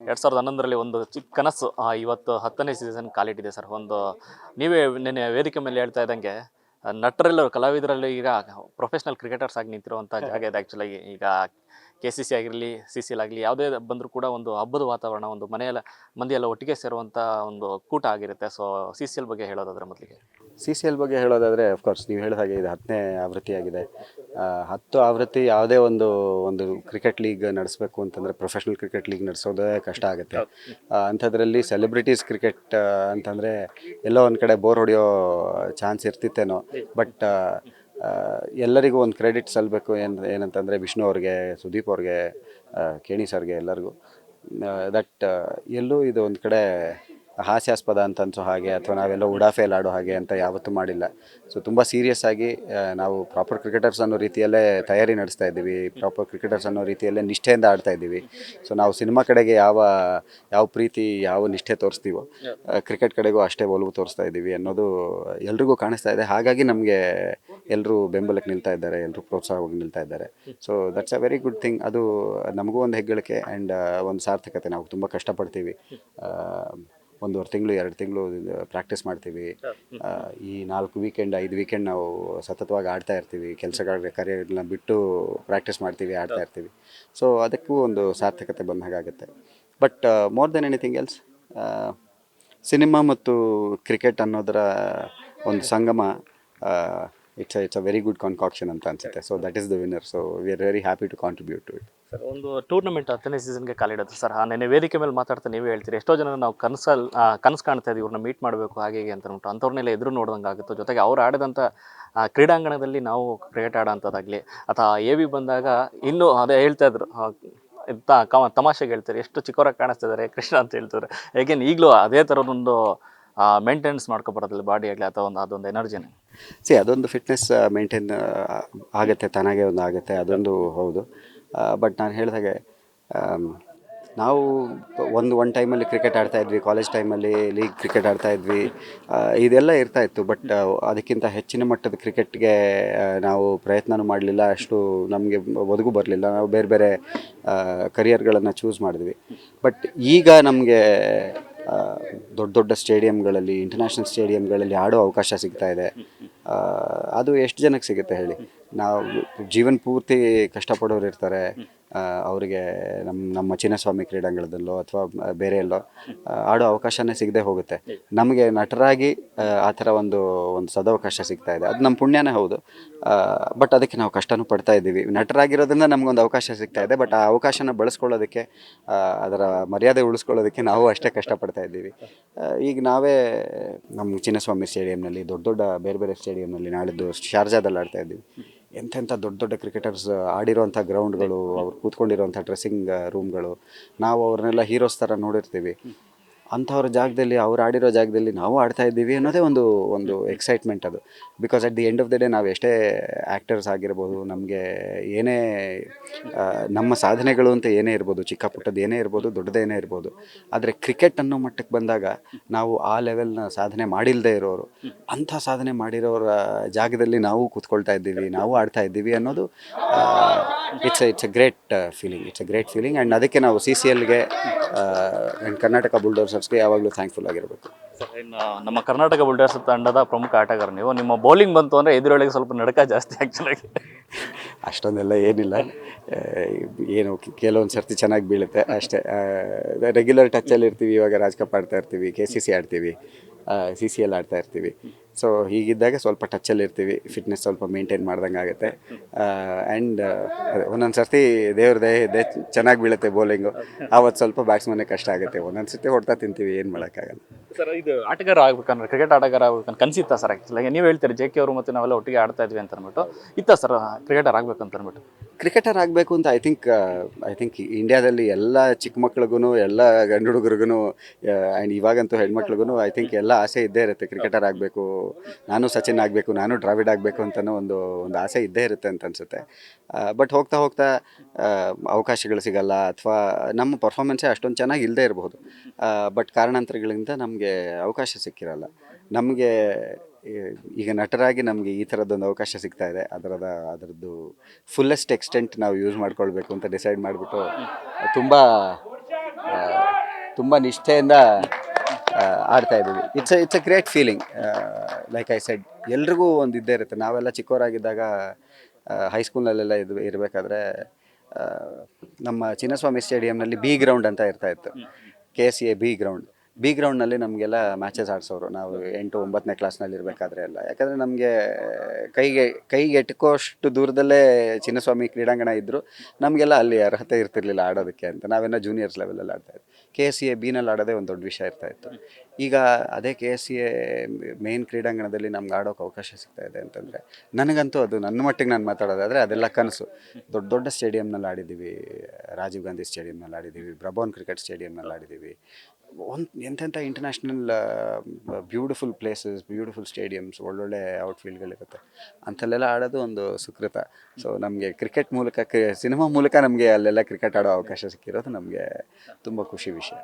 2011ರಲ್ಲಿ ಒಂದು ಚಿಕ್ಕ ಕನಸು ಇವತ್ತು 10ನೇ ಸೀಸನ್ ಕಾಲಿಟ್ಟಿದೆ ಸರ್. ನೀವೇ ನೆನ್ನೆ ವೇದಿಕೆ ಮೇಲೆ ಹೇಳ್ತಾ ಇದ್ದಂಗೆ ನಟರೆಲ್ಲರೂ ಕಲಾವಿದರಲ್ಲಿ ಈಗ ಪ್ರೊಫೆಷನಲ್ ಕ್ರಿಕೆಟರ್ಸ್ ಆಗಿ ನಿಂತಿರುವಂಥ ಜಾಗ ಇದೆ. ಆ್ಯಕ್ಚುಲಾಗಿ ಈಗ KCC ಆಗಿರಲಿ, CCL ಆಗಲಿ, ಯಾವುದೇ ಬಂದರೂ ಕೂಡ ಒಂದು ಹಬ್ಬದ ವಾತಾವರಣ, ಒಂದು ಮಂದಿಯೆಲ್ಲ ಒಟ್ಟಿಗೆ ಸೇರುವಂಥ ಒಂದು ಕೂಟ ಆಗಿರುತ್ತೆ. ಸೊ CCL ಬಗ್ಗೆ ಹೇಳೋದಾದ್ರೆ ಮೊದಲಿಗೆ CCL ಬಗ್ಗೆ ಹೇಳೋದಾದರೆ ಅಫ್ಕೋರ್ಸ್ ನೀವು ಹೇಳಿದ ಹಾಗೆ ಇದು 10ನೇ ಆವೃತ್ತಿಯಾಗಿದೆ. 10 ಆವೃತ್ತಿ ಯಾವುದೇ ಒಂದು ಕ್ರಿಕೆಟ್ ಲೀಗ್ ನಡೆಸಬೇಕು ಅಂತಂದರೆ, ಪ್ರೊಫೆಷ್ನಲ್ ಕ್ರಿಕೆಟ್ ಲೀಗ್ ನಡೆಸೋದೇ ಕಷ್ಟ ಆಗುತ್ತೆ. ಅಂಥದ್ರಲ್ಲಿ ಸೆಲೆಬ್ರಿಟೀಸ್ ಕ್ರಿಕೆಟ್ ಅಂತಂದರೆ ಎಲ್ಲೋ ಒಂದು ಕಡೆ ಬೋರ್ ಹೊಡೆಯೋ ಚಾನ್ಸ್ ಇರ್ತಿತ್ತೇನೋ. ಬಟ್ ಎಲ್ಲರಿಗೂ ಒಂದು ಕ್ರೆಡಿಟ್ ಸಲ್ಲಬೇಕು. ಏನಂತಂದರೆ ವಿಷ್ಣು ಅವ್ರಿಗೆ, ಸುದೀಪ್ ಅವ್ರಿಗೆ, ಕೇಣಿ ಸರ್ಗೆ, ಎಲ್ಲರಿಗೂ ದಟ್ ಎಲ್ಲೂ ಇದು ಒಂದು ಕಡೆ ಹಾಸ್ಯಾಸ್ಪದ ಅಂತ ಅನ್ಸೋ ಹಾಗೆ ಅಥವಾ ನಾವೆಲ್ಲ ಉಡಾಫೆಯಲ್ಲಿ ಆಡೋ ಹಾಗೆ ಅಂತ ಯಾವತ್ತೂ ಮಾಡಿಲ್ಲ. ಸೊ ತುಂಬ ಸೀರಿಯಸ್ ಆಗಿ ನಾವು ಪ್ರಾಪರ್ ಕ್ರಿಕೆಟರ್ಸ್ ಅನ್ನೋ ರೀತಿಯಲ್ಲೇ ತಯಾರಿ ನಡೆಸ್ತಾ ಇದ್ದೀವಿ, ಪ್ರಾಪರ್ ಕ್ರಿಕೆಟರ್ಸ್ ಅನ್ನೋ ರೀತಿಯಲ್ಲೇ ನಿಷ್ಠೆಯಿಂದ ಆಡ್ತಾ ಇದ್ದೀವಿ. ಸೊ ನಾವು ಸಿನಿಮಾ ಕಡೆಗೆ ಯಾವ ಪ್ರೀತಿ, ಯಾವ ನಿಷ್ಠೆ ತೋರಿಸ್ತೀವೋ ಕ್ರಿಕೆಟ್ ಕಡೆಗೂ ಅಷ್ಟೇ ಒಲವು ತೋರಿಸ್ತಾ ಇದ್ದೀವಿ ಅನ್ನೋದು ಎಲ್ರಿಗೂ ಕಾಣಿಸ್ತಾ ಇದೆ. ಹಾಗಾಗಿ ನಮಗೆ ಎಲ್ಲರೂ ಬೆಂಬಲಕ್ಕೆ ನಿಲ್ತಾ ಇದ್ದಾರೆ, ಎಲ್ಲರೂ ಪ್ರೋತ್ಸಾಹವಾಗಿ ನಿಲ್ತಾ ಇದ್ದಾರೆ. So that's a very good thing. ಅದು ನಮಗೂ ಒಂದು ಹೆಗ್ಗಳಿಕೆ ಆ್ಯಂಡ್ ಒಂದು ಸಾರ್ಥಕತೆ. ನಾವು ತುಂಬ ಕಷ್ಟಪಡ್ತೀವಿ, 1.5 ತಿಂಗಳು 2 ತಿಂಗಳು ಪ್ರಾಕ್ಟೀಸ್ ಮಾಡ್ತೀವಿ. ಈ 4 ವೀಕೆಂಡ್ 5 ವೀಕೆಂಡ್ ನಾವು ಸತತವಾಗಿ ಆಡ್ತಾ ಇರ್ತೀವಿ. ಕಾರ್ಯಗಳನ್ನ ಬಿಟ್ಟು ಪ್ರಾಕ್ಟೀಸ್ ಮಾಡ್ತೀವಿ, ಆಡ್ತಾ ಇರ್ತೀವಿ. ಸೊ ಅದಕ್ಕೂ ಒಂದು ಸಾರ್ಥಕತೆ ಬಂದ ಹಾಗಾಗುತ್ತೆ. But more than anything else, cinema ಮತ್ತು ಕ್ರಿಕೆಟ್ ಅನ್ನೋದರ ಒಂದು ಸಂಗಮ, it's a very good concoction ಅಂತ ಅನಿಸುತ್ತೆ. So that is the winner. So we are very happy to contribute to it. Sir, ಒಂದು ಟೂರ್ನಮೆಂಟ್ 10ನೇ ಸೀಸನ್ಗೆ ಕಾಲಿಡೋದು ಸರ್. ನೆನ್ನೆ ವೇದಿಕೆ ಮೇಲೆ ಮಾತಾಡ್ತಾ ನೀವೇ ಹೇಳ್ತೀರಿ, ಎಷ್ಟೋ ಜನ ನಾವು ಕನಸು ಕಾಣ್ತಾ ಇದ್ದೀವಿ, ಇವ್ರನ್ನ ಮೀಟ್ ಮಾಡಬೇಕು ಹಾಗೆ ಅಂತ ಅಂದ್ಬಿಟ್ಟು. ಅಂಥವ್ರನ್ನೆಲ್ಲ ಎದುರು ನೋಡ್ದಂಗೆ ಆಗುತ್ತೆ. ಜೊತೆಗೆ ಅವ್ರು ಆಡಿದಂಥ ಕ್ರೀಡಾಂಗಣದಲ್ಲಿ ನಾವು ಕ್ರಿಕೆಟ್ ಆಡೋಂಥದ್ದಾಗಲಿ, ಅಥವಾ AV ಬಂದಾಗ ಇನ್ನೂ ಅದೇ ಹೇಳ್ತಾ ಇದ್ರು, ತಮಾಷೆಗೆ ಹೇಳ್ತಾರೆ, ಎಷ್ಟು ಚಿಕ್ಕವರಾಗಿ ಕಾಣಿಸ್ತಿದ್ದಾರೆ ಕೃಷ್ಣ ಅಂತ ಹೇಳ್ತಾರೆ. ಹೇಗೇನು ಈಗಲೂ ಅದೇ ಥರದೊಂದು ಮೇಂಟೆನೆನ್ಸ್ ಮಾಡ್ಕೊಬರೋದಿಲ್ಲ ಬಾಡಿ ಆಗಲಿ, ಅಥವಾ ಅದೊಂದು ಎನರ್ಜಿನೇ. ಅದೊಂದು ಫಿಟ್ನೆಸ್ ಮೇಂಟೈನ್ ಆಗುತ್ತೆ, ತಾನಾಗೆ ಒಂದು ಆಗುತ್ತೆ, ಅದೊಂದು ಹೌದು. ಬಟ್ ನಾನು ಹೇಳಿದಾಗೆ ನಾವು ಒಂದು ಟೈಮಲ್ಲಿ ಕ್ರಿಕೆಟ್ ಆಡ್ತಾಯಿದ್ವಿ, ಕಾಲೇಜ್ ಟೈಮಲ್ಲಿ ಲೀಗ್ ಕ್ರಿಕೆಟ್ ಆಡ್ತಾಯಿದ್ವಿ, ಇದೆಲ್ಲ ಇರ್ತಾಯಿತ್ತು. ಬಟ್ ಅದಕ್ಕಿಂತ ಹೆಚ್ಚಿನ ಮಟ್ಟದ ಕ್ರಿಕೆಟ್ಗೆ ನಾವು ಪ್ರಯತ್ನನೂ ಮಾಡಲಿಲ್ಲ, ಅಷ್ಟು ನಮಗೆ ಒದಗೂ ಬರಲಿಲ್ಲ. ನಾವು ಬೇರೆ ಬೇರೆ ಕರಿಯರ್ಗಳನ್ನು ಚೂಸ್ ಮಾಡಿದ್ವಿ. ಬಟ್ ಈಗ ನಮಗೆ ದೊಡ್ಡ ದೊಡ್ಡ ಸ್ಟೇಡಿಯಮ್ಗಳಲ್ಲಿ, ಇಂಟರ್ನ್ಯಾಷನಲ್ ಸ್ಟೇಡಿಯಮ್ಗಳಲ್ಲಿ ಆಡೋ ಅವಕಾಶ ಸಿಗ್ತಾ ಇದೆ. ಅದು ಎಷ್ಟು ಜನಕ್ಕೆ ಸಿಗುತ್ತೆ ಹೇಳಿ? ನಾವು ಜೀವನ ಪೂರ್ತಿ ಕಷ್ಟಪಡೋರು ಇರ್ತಾರೆ, ಅವರಿಗೆ ನಮ್ಮ ಚಿನ್ನಸ್ವಾಮಿ ಕ್ರೀಡಾಂಗಣದಲ್ಲೋ ಅಥವಾ ಬೇರೆ ಎಲ್ಲೋ ಆಡೋ ಅವಕಾಶನೇ ಸಿಗದೆ ಹೋಗುತ್ತೆ. ನಮಗೆ ನಟರಾಗಿ ಆ ಥರ ಒಂದು ಸದವಕಾಶ ಸಿಗ್ತಾ ಇದೆ. ಅದು ನಮ್ಮ ಪುಣ್ಯನೇ ಹೌದು. ಬಟ್ ಅದಕ್ಕೆ ನಾವು ಕಷ್ಟನೂ ಪಡ್ತಾ ಇದ್ದೀವಿ. ನಟರಾಗಿರೋದ್ರಿಂದ ನಮಗೊಂದು ಅವಕಾಶ ಸಿಗ್ತಾ ಇದೆ. ಬಟ್ ಆ ಅವಕಾಶನ ಬಳಸ್ಕೊಳ್ಳೋದಕ್ಕೆ, ಅದರ ಮರ್ಯಾದೆ ಉಳಿಸ್ಕೊಳ್ಳೋದಕ್ಕೆ ನಾವು ಅಷ್ಟೇ ಕಷ್ಟಪಡ್ತಾ ಇದ್ದೀವಿ. ಈಗ ನಾವೇ ನಮ್ಮ ಚಿನ್ನಸ್ವಾಮಿ ಸ್ಟೇಡಿಯಂನಲ್ಲಿ, ದೊಡ್ಡ ಬೇರೆ ಬೇರೆ ಸ್ಟೇಡಿಯಂನಲ್ಲಿ, ನಾಳಿದ್ದು ಶಾರ್ಜಾದಲ್ಲಿ ಆಡ್ತಾ ಇದ್ದೀವಿ. ಎಂತೆಂಥ ದೊಡ್ಡ ಕ್ರಿಕೆಟರ್ಸ್ ಆಡಿರೋವಂಥ ಗ್ರೌಂಡ್ಗಳು, ಅವ್ರು ಕೂತ್ಕೊಂಡಿರೋವಂಥ ಡ್ರೆಸ್ಸಿಂಗ್ ರೂಮ್ಗಳು, ನಾವು ಅವ್ರನ್ನೆಲ್ಲ ಹೀರೋಸ್ ಥರ ನೋಡಿರ್ತೀವಿ. ಅಂಥವ್ರ ಜಾಗದಲ್ಲಿ, ಅವ್ರು ಆಡಿರೋ ಜಾಗದಲ್ಲಿ ನಾವು ಆಡ್ತಾ ಇದ್ದೀವಿ ಅನ್ನೋದೇ ಒಂದು ಎಕ್ಸೈಟ್ಮೆಂಟ್ ಅದು. Because at the end of the day ನಾವು ಎಷ್ಟೇ ಆ್ಯಕ್ಟರ್ಸ್ ಆಗಿರ್ಬೋದು, ನಮಗೆ ಏನೇ ನಮ್ಮ ಸಾಧನೆಗಳು ಅಂತ ಏನೇ ಇರ್ಬೋದು, ಚಿಕ್ಕ ಪುಟ್ಟದ್ದು ಏನೇ ಇರ್ಬೋದು, ದೊಡ್ಡದೇನೇ ಇರ್ಬೋದು, ಆದರೆ ಕ್ರಿಕೆಟ್ ಅನ್ನೋ ಮಟ್ಟಕ್ಕೆ ಬಂದಾಗ ನಾವು ಆ ಲೆವೆಲ್ನ ಸಾಧನೆ ಮಾಡಿಲ್ಲದೆ ಇರೋರು, ಅಂಥ ಸಾಧನೆ ಮಾಡಿರೋರ ಜಾಗದಲ್ಲಿ ನಾವು ಕೂತ್ಕೊಳ್ತಾ ಇದ್ದೀವಿ, ನಾವು ಆಡ್ತಾ ಇದ್ದೀವಿ ಅನ್ನೋದು it's A great feeling. And ಅದಕ್ಕೆ ನಾವು CCLಗೆ ಆ್ಯಂಡ್ ಕರ್ನಾಟಕ ಬುಲ್ಡೋಸರ್ಸ್ಗೆ ಯಾವಾಗಲೂ ಥ್ಯಾಂಕ್ಫುಲ್ ಆಗಿರಬೇಕು. ಸರ್, ಇನ್ನು ನಮ್ಮ ಕರ್ನಾಟಕ ಬುಲ್ಡರ್ಸ್ ತಂಡದ ಪ್ರಮುಖ ಆಟಗಾರ ನೀವು. ನಿಮ್ಮ ಬೌಲಿಂಗ್ ಬಂತು ಅಂದರೆ ಎದುರೊಳಗೆ ಸ್ವಲ್ಪ ನಡಕ ಜಾಸ್ತಿ ಆ್ಯಕ್ಚುಲಾಗಿ. ಅಷ್ಟೊಂದೆಲ್ಲ ಏನಿಲ್ಲ, ಏನು ಕೆಲವೊಂದು ಸರ್ತಿ ಚೆನ್ನಾಗಿ ಬೀಳುತ್ತೆ ಅಷ್ಟೇ. ರೆಗ್ಯುಲರ್ ಟಚ್ಚಲ್ಲಿ ಇರ್ತೀವಿ. ಇವಾಗ ರಾಜ್ ಕಪ್ ಆಡ್ತಾ ಇರ್ತೀವಿ, KCC ಆಡ್ತೀವಿ, CCL ಆಡ್ತಾ ಇರ್ತೀವಿ. ಸೊ ಹೀಗಿದ್ದಾಗ ಸ್ವಲ್ಪ ಟಚ್ಚಲ್ಲಿ ಇರ್ತೀವಿ, ಫಿಟ್ನೆಸ್ ಸ್ವಲ್ಪ ಮೇಂಟೈನ್ ಮಾಡ್ದಂಗೆ ಆಗುತ್ತೆ. ಆ್ಯಂಡ್ ಒಂದೊಂದು ಸರ್ತಿ ದೇವ್ರದೇ ಚೆನ್ನಾಗಿ ಬೀಳುತ್ತೆ ಬೌಲಿಂಗು, ಆವತ್ತು ಸ್ವಲ್ಪ ಬ್ಯಾಟ್ಸ್ಮನ್ನೇ ಕಷ್ಟ ಆಗುತ್ತೆ. ಒಂದೊಂದು ಸರ್ತಿ ಹೊಡ್ತಾ ತಿಂತೀವಿ, ಏನು ಮಾಡೋಕ್ಕಾಗಲ್ಲ. ಸರ್, ಇದು ಆಟಗಾರ ಆಗ್ಬೇಕಂದ್ರೆ, ಕ್ರಿಕೆಟ್ ಆಟಗಾರ ಆಗ್ಬೇಕಂತ ಕನಸಿತ್ತ ಸರ್? ಆ್ಯಕ್ಚುಲಾಗಿ ನೀವು ಹೇಳ್ತೀರಿ JK ಅವರು ಮತ್ತು ನಾವೆಲ್ಲ ಒಟ್ಟಿಗೆ ಆಡ್ತಾ ಇದ್ವಿ ಅಂತ ಅಂದ್ಬಿಟ್ಟು, ಇತ್ತ ಸರ್ ಕ್ರಿಕೆಟರ್ ಆಗ್ಬೇಕಂತ ಅಂದ್ಬಿಟ್ಟು? ಕ್ರಿಕೆಟರ್ ಆಗಬೇಕು ಅಂತ ಐ ಥಿಂಕ್ ಇಂಡಿಯಾದಲ್ಲಿ ಎಲ್ಲ ಚಿಕ್ಕ ಮಕ್ಳಿಗೂ, ಎಲ್ಲ ಗಂಡು ಹುಡುಗರಿಗೂ, ಆ್ಯಂಡ್ ಇವಾಗಂತೂ ಹೆಣ್ಮಕ್ಳಿಗೂ ಐ ಥಿಂಕ್ ಎಲ್ಲ ಆಸೆ ಇದ್ದೇ ಇರುತ್ತೆ. ಕ್ರಿಕೆಟರ್ ಆಗಬೇಕು, ನಾನು ಸಚಿನ್ ಆಗಬೇಕು, ನಾನು ದ್ರಾವಿಡ್ ಆಗಬೇಕು ಅಂತಲೂ ಒಂದು ಆಸೆ ಇದ್ದೇ ಇರುತ್ತೆ ಅಂತ ಅನಿಸುತ್ತೆ. ಬಟ್ ಹೋಗ್ತಾ ಅವಕಾಶಗಳು ಸಿಗಲ್ಲ, ಅಥವಾ ನಮ್ಮ ಪರ್ಫಾರ್ಮೆನ್ಸೇ ಅಷ್ಟೊಂದು ಚೆನ್ನಾಗಿ ಇಲ್ಲದೇ ಇರಬಹುದು. ಬಟ್ ಕಾರಣಾಂತರಗಳಿಂದ ನಮಗೆ ಅವಕಾಶ ಸಿಕ್ಕಿರಲ್ಲ. ನಮಗೆ ಈಗ ನಟರಾಗಿ ನಮಗೆ ಈ ಥರದ್ದೊಂದು ಅವಕಾಶ ಸಿಗ್ತಾ ಇದೆ. ಅದರದ್ದು ಫುಲ್ಲೆಸ್ಟ್ ಎಕ್ಸ್ಟೆಂಟ್ ನಾವು ಯೂಸ್ ಮಾಡ್ಕೊಳ್ಬೇಕು ಅಂತ ಡಿಸೈಡ್ ಮಾಡಿಬಿಟ್ಟು ತುಂಬ ತುಂಬ ನಿಷ್ಠೆಯಿಂದ ಆಡ್ತಾ ಇದ್ದೀವಿ. It's a great feeling. Like I said, ಎಲ್ರಿಗೂ ಒಂದು ಇದ್ದೇ ಇರುತ್ತೆ. ನಾವೆಲ್ಲ ಚಿಕ್ಕವರಾಗಿದ್ದಾಗ ಹೈಸ್ಕೂಲ್ನಲ್ಲೆಲ್ಲ ಇರಬೇಕಾದ್ರೆ ನಮ್ಮ ಚಿನ್ನಸ್ವಾಮಿ ಸ್ಟೇಡಿಯಂನಲ್ಲಿ ಬಿ ಗ್ರೌಂಡ್ ಅಂತ ಇರ್ತಾ ಇತ್ತು. KCA ಬಿ ಗ್ರೌಂಡ್ನಲ್ಲಿ ನಮಗೆಲ್ಲ ಮ್ಯಾಚಸ್ ಆಡಿಸೋರು. ನಾವು 8-9ನೇ ಕ್ಲಾಸ್ನಲ್ಲಿ ಇರಬೇಕಾದ್ರೆ ಎಲ್ಲ, ಯಾಕಂದರೆ ನಮಗೆ ಕೈಗೆ ಎಟ್ಕೋಷ್ಟು ದೂರದಲ್ಲೇ ಚಿನ್ನಸ್ವಾಮಿ ಕ್ರೀಡಾಂಗಣ ಇದ್ದರು. ನಮಗೆಲ್ಲ ಅಲ್ಲಿ ಅರ್ಹತೆ ಇರ್ತಿರ್ಲಿಲ್ಲ ಆಡೋದಕ್ಕೆ ಅಂತ. ನಾವೆಲ್ಲ ಜೂನಿಯರ್ಸ್ ಲೆವೆಲಲ್ಲಿ ಆಡ್ತಾಯಿದ್ವಿ. KCA ಬಿನಲ್ಲಿ ಆಡೋದೇ ಒಂದು ದೊಡ್ಡ ವಿಷಯ ಇರ್ತಾಯಿತ್ತು. ಈಗ ಅದೇ KCA ಮೇನ್ ಕ್ರೀಡಾಂಗಣದಲ್ಲಿ ನಮ್ಗೆ ಆಡೋಕ್ಕೆ ಅವಕಾಶ ಸಿಗ್ತಾ ಇದೆ ಅಂತಂದರೆ, ನನಗಂತೂ ಅದು ನನ್ನ ಮಟ್ಟಿಗೆ ನಾನು ಮಾತಾಡೋದಾದರೆ ಅದೆಲ್ಲ ಕನಸು. ದೊಡ್ಡ ಸ್ಟೇಡಿಯಂನಲ್ಲಿ ಆಡಿದ್ದೀವಿ. ರಾಜೀವ್ ಗಾಂಧಿ ಸ್ಟೇಡಿಯಂನಲ್ಲಿ ಆಡಿದ್ದೀವಿ, ಬ್ರಬೋನ್ ಕ್ರಿಕೆಟ್ ಸ್ಟೇಡಿಯಂನಲ್ಲಿ ಆಡಿದ್ದೀವಿ. ಎಂತೆಂಥ international beautiful places, beautiful stadiums, ಒಳ್ಳೊಳ್ಳೆ ಔಟ್ಫೀಲ್ಡ್ಗಳಿರುತ್ತೆ. ಅಂಥಲ್ಲೆಲ್ಲ ಆಡೋದು ಒಂದು ಸುಕೃತ. ಸೊ ನಮಗೆ ಕ್ರಿಕೆಟ್ ಮೂಲಕ, ಸಿನಿಮಾ ಮೂಲಕ ನಮಗೆ ಅಲ್ಲೆಲ್ಲ ಕ್ರಿಕೆಟ್ ಆಡೋ ಅವಕಾಶ ಸಿಕ್ಕಿರೋದು ನಮಗೆ ತುಂಬ ಖುಷಿ ವಿಷಯ.